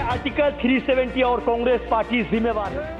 Article 370 और Congress party जिम्मेवार है।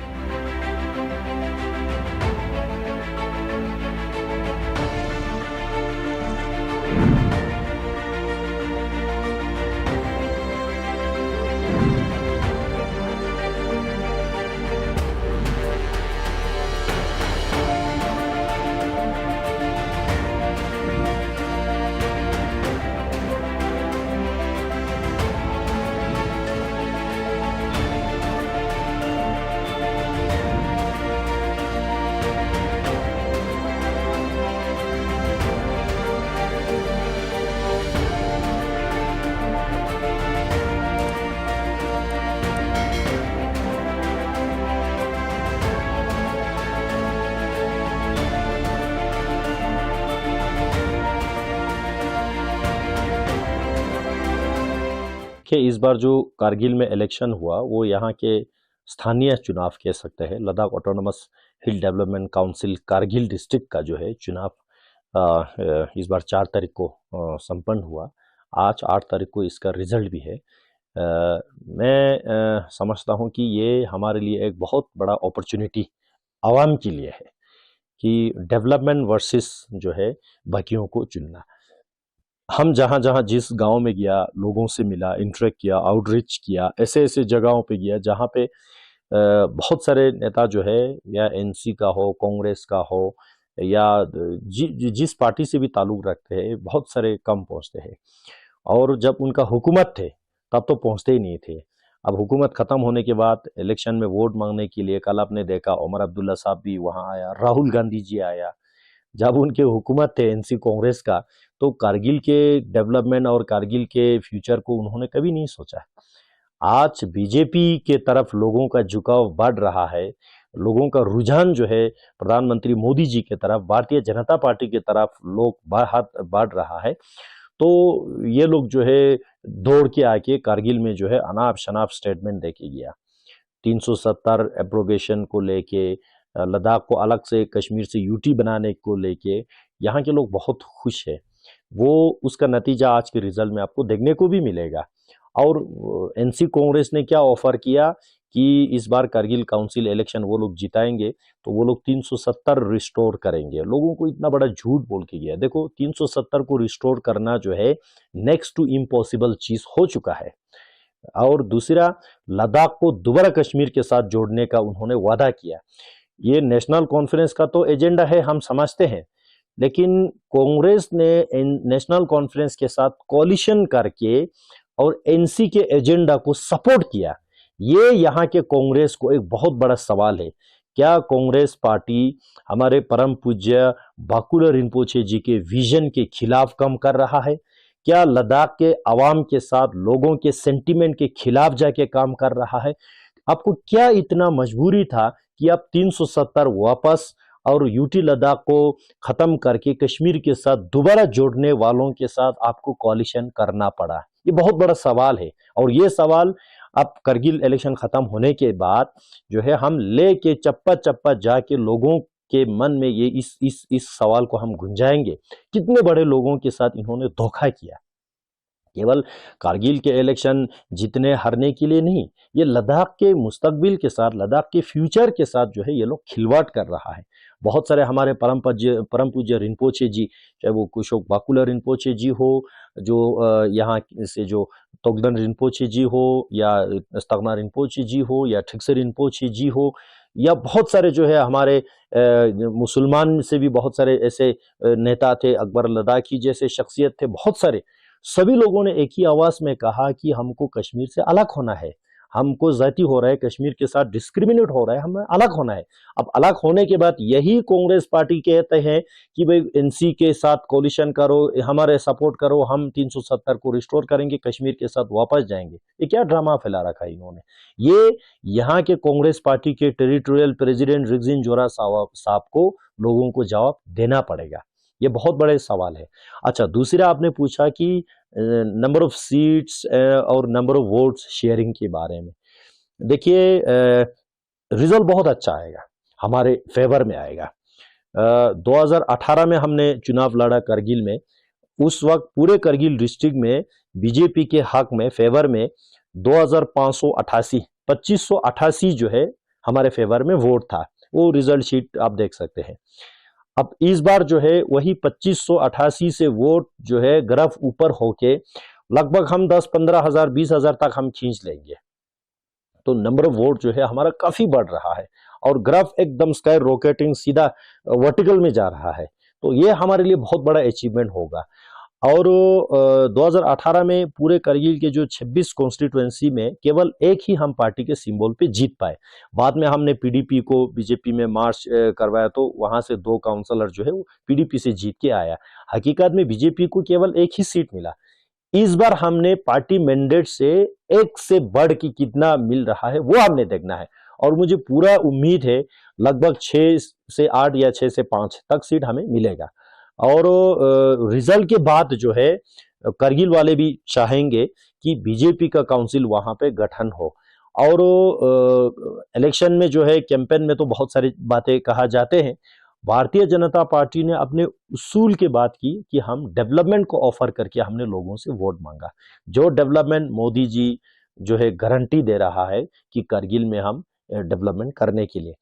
कि इस बार जो कारगिल में इलेक्शन हुआ वो यहाँ के स्थानीय चुनाव कह सकते हैं। लद्दाख ऑटोनोमस हिल डेवलपमेंट काउंसिल कारगिल डिस्ट्रिक्ट का जो है चुनाव इस बार 4 तारीख को संपन्न हुआ। आज 8 तारीख को इसका रिजल्ट भी है। मैं समझता हूँ कि ये हमारे लिए एक बहुत बड़ा अपॉर्चुनिटी आवाम के लिए है कि डेवलपमेंट वर्सेस जो है बाकियों को चुनना। हम जहाँ जहाँ जिस गांव में गया, लोगों से मिला, इंटरेक्ट किया, आउटरीच किया, ऐसे ऐसे जगहों पे गया जहाँ पे बहुत सारे नेता जो है या एनसी का हो, कांग्रेस का हो या जिस पार्टी से भी ताल्लुक रखते हैं, बहुत सारे कम पहुँचते हैं। और जब उनका हुकूमत थे तब तो पहुँचते ही नहीं थे। अब हुकूमत ख़त्म होने के बाद इलेक्शन में वोट मांगने के लिए कल आपने देखा उमर अब्दुल्ला साहब भी वहाँ आया, राहुल गांधी जी आया। जब उनके हुकूमत थे एनसी कांग्रेस का, तो कारगिल के डेवलपमेंट और कारगिल के फ्यूचर को उन्होंने कभी नहीं सोचा। आज बीजेपी के तरफ लोगों का झुकाव बढ़ रहा है, लोगों का रुझान जो है प्रधानमंत्री मोदी जी के तरफ, भारतीय जनता पार्टी के तरफ लोग बढ़ रहा है। तो ये लोग जो है दौड़ के आके कारगिल में जो है अनाप शनाप स्टेटमेंट देके गया। 370 एब्रोगेशन को लेके, लद्दाख को अलग से कश्मीर से यूटी बनाने को लेके यहाँ के लोग बहुत खुश है। वो उसका नतीजा आज के रिजल्ट में आपको देखने को भी मिलेगा। और एनसी कांग्रेस ने क्या ऑफर किया कि इस बार कारगिल काउंसिल इलेक्शन वो लोग जिताएंगे तो वो लोग 370 रिस्टोर करेंगे। लोगों को इतना बड़ा झूठ बोल के गया। देखो 370 को रिस्टोर करना जो है नेक्स्ट टू इम्पॉसिबल चीज हो चुका है। और दूसरा, लद्दाख को दोबारा कश्मीर के साथ जोड़ने का उन्होंने वादा किया। ये नेशनल कॉन्फ्रेंस का तो एजेंडा है, हम समझते हैं, लेकिन कांग्रेस ने नेशनल कॉन्फ्रेंस के साथ कोलिशन करके और एनसी के एजेंडा को सपोर्ट किया। ये यहाँ के कांग्रेस को एक बहुत बड़ा सवाल है। क्या कांग्रेस पार्टी हमारे परम पूज्य बाकुला रिम्पोछे जी के विजन के खिलाफ काम कर रहा है? क्या लद्दाख के आवाम के साथ लोगों के सेंटीमेंट के खिलाफ जाके काम कर रहा है? आपको क्या इतना मजबूरी था कि आप 370 वापस और यूटी लद्दाख को खत्म करके कश्मीर के साथ दोबारा जोड़ने वालों के साथ आपको कोलिशन करना पड़ा? ये बहुत बड़ा सवाल है। और ये सवाल अब कारगिल इलेक्शन खत्म होने के बाद जो है हम लेके चप्पा चप्पा जाके लोगों के मन में ये इस सवाल को हम गुंजाएंगे, कितने बड़े लोगों के साथ इन्होंने धोखा किया। केवल कारगिल के इलेक्शन जीतने हारने के लिए नहीं, ये लद्दाख के मुस्तकबिल के साथ, लद्दाख के फ्यूचर के साथ जो है ये लोग खिलवाड़ कर रहा है। बहुत सारे हमारे परम पूज्य रिम्पोछे जी, चाहे वो कुशोक बाकुला रिम्पोछे जी हो, जो यहाँ से जो तोगदन रिम्पोछे जी हो, या स्तगना रिम्पोछे जी हो, या ठिक्से रिम्पोछे जी हो, या बहुत सारे जो है हमारे मुसलमान से भी बहुत सारे ऐसे नेता थे, अकबर लद्दाखी जैसे शख्सियत थे, बहुत सारे। सभी लोगों ने एक ही आवाज में कहा कि हमको कश्मीर से अलग होना है, हमको जाति हो रहा है, कश्मीर के साथ डिस्क्रिमिनेट हो रहा है, हमें अलग होना है। अब अलग होने के बाद यही कांग्रेस पार्टी कहते हैं कि भाई एनसी के साथ कोलिशन करो, हमारे सपोर्ट करो, हम 370 को रिस्टोर करेंगे, कश्मीर के साथ वापस जाएंगे। ये क्या ड्रामा फैला रखा है इन्होंने? ये यहाँ के कांग्रेस पार्टी के टेरिटोरियल प्रेसिडेंट रिगजिन जोरा साहब को लोगों को जवाब देना पड़ेगा। ये बहुत बड़े सवाल है। अच्छा, दूसरा आपने पूछा कि नंबर ऑफ सीट्स और नंबर ऑफ वोट्स शेयरिंग के बारे में। देखिए, रिजल्ट बहुत अच्छा आएगा, हमारे फेवर में आएगा। 2018 में हमने चुनाव लड़ा कारगिल में। उस वक्त पूरे कारगिल डिस्ट्रिक्ट में बीजेपी के हक में फेवर में 2588 2588 जो है हमारे फेवर में वोट था। वो रिजल्ट शीट आप देख सकते हैं। अब इस बार जो है वही 2588 से वोट जो है ग्राफ ऊपर होके लगभग हम 10-15 हजार 20 हजार तक हम खींच लेंगे। तो नंबर ऑफ वोट जो है हमारा काफी बढ़ रहा है और ग्राफ एकदम स्काई रॉकेटिंग सीधा वर्टिकल में जा रहा है। तो ये हमारे लिए बहुत बड़ा अचीवमेंट होगा। और 2018 में पूरे करगिल के जो 26 कॉन्स्टिट्यूएंसी में केवल एक ही हम पार्टी के सिंबल पे जीत पाए। बाद में हमने पीडीपी को बीजेपी में मार्च करवाया तो वहां से 2 काउंसलर जो है वो पीडीपी से जीत के आया। हकीकत में बीजेपी को केवल एक ही सीट मिला। इस बार हमने पार्टी मैंडेट से एक से बढ़ के कितना मिल रहा है वो हमने देखना है। और मुझे पूरा उम्मीद है लगभग 6 से 8 या 6 से 5 तक सीट हमें मिलेगा। और रिजल्ट के बाद जो है करगिल वाले भी चाहेंगे कि बीजेपी का काउंसिल वहां पे गठन हो। और इलेक्शन में जो है कैंपेन में तो बहुत सारी बातें कहा जाते हैं। भारतीय जनता पार्टी ने अपने उसूल के बात की कि हम डेवलपमेंट को ऑफर करके हमने लोगों से वोट मांगा। जो डेवलपमेंट मोदी जी जो है गारंटी दे रहा है कि करगिल में हम डेवलपमेंट करने के लिए।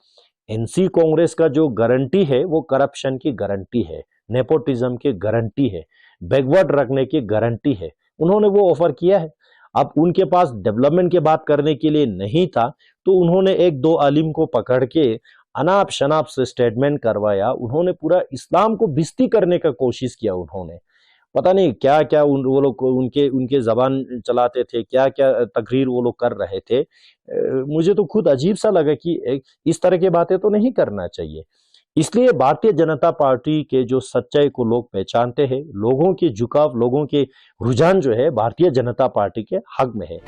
एनसी कांग्रेस का जो गारंटी है वो करप्शन की गारंटी है, नेपोटिज्म की गारंटी है, बैकवर्ड रखने की गारंटी है। उन्होंने वो ऑफर किया है। अब उनके पास डेवलपमेंट की बात करने के लिए नहीं था तो उन्होंने 1-2 आलिम को पकड़ के अनाप शनाप से स्टेटमेंट करवाया। उन्होंने पूरा इस्लाम को भिस्ती करने का कोशिश किया। उन्होंने पता नहीं क्या क्या वो लोग उनके जबान चलाते थे, क्या क्या तकरीर वो लोग कर रहे थे। मुझे तो खुद अजीब सा लगा कि इस तरह की बातें तो नहीं करना चाहिए। इसलिए भारतीय जनता पार्टी के जो सच्चाई को लोग पहचानते हैं, लोगों के झुकाव, लोगों के रुझान जो है भारतीय जनता पार्टी के हक में है।